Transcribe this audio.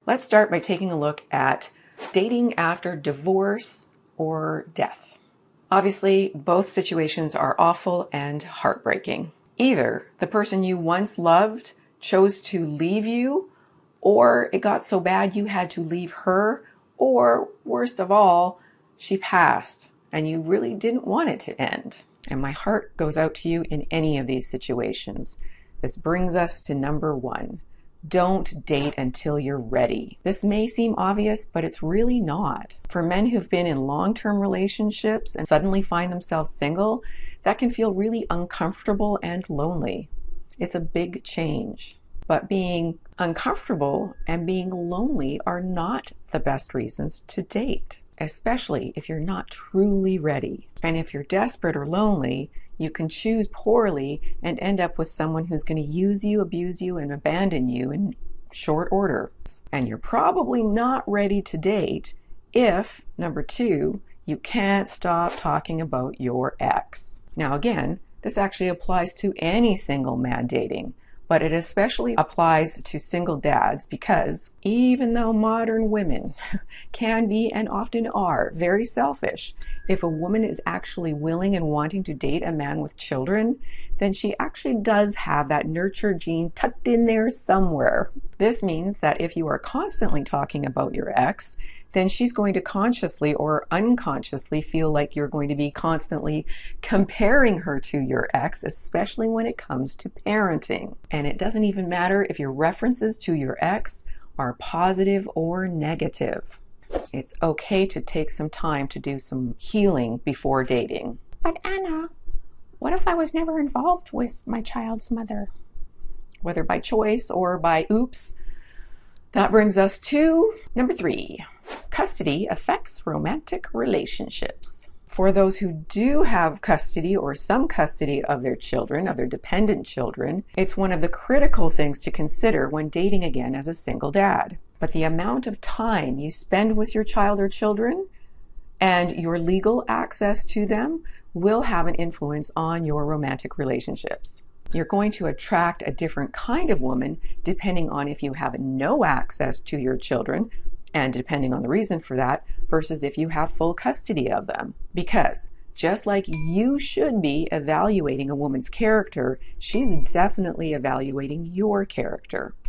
Let's start by taking a look at dating after divorce or death. Obviously, both situations are awful and heartbreaking. Either the person you once loved chose to leave you, or it got so bad you had to leave her, or worst of all, she passed and you really didn't want it to end. And my heart goes out to you in any of these situations. This brings us to number 1. Don't date until you're ready. This may seem obvious, but it's really not. For men who've been in long-term relationships and suddenly find themselves single, that can feel really uncomfortable and lonely. It's a big change. But being uncomfortable and being lonely are not the best reasons to date, especially if you're not truly ready. And if you're desperate or lonely, you can choose poorly and end up with someone who's going to use you, abuse you, and abandon you in short order. And you're probably not ready to date if, number 2, you can't stop talking about your ex. Now again, this actually applies to any single man dating, but it especially applies to single dads because even though modern women can be and often are very selfish, if a woman is actually willing and wanting to date a man with children, then she actually does have that nurture gene tucked in there somewhere. This means that if you are constantly talking about your ex, then she's going to consciously or unconsciously feel like you're going to be constantly comparing her to your ex, especially when it comes to parenting. And it doesn't even matter if your references to your ex are positive or negative. It's okay to take some time to do some healing before dating. But Anna, what if I was never involved with my child's mother? Whether by choice or by oops. That brings us to number 3. Custody affects romantic relationships. For those who do have custody or some custody of their children, of their dependent children, it's one of the critical things to consider when dating again as a single dad. But the amount of time you spend with your child or children and your legal access to them will have an influence on your romantic relationships. You're going to attract a different kind of woman depending on if you have no access to your children, and depending on the reason for that, versus if you have full custody of them. Because just like you should be evaluating a woman's character, she's definitely evaluating your character.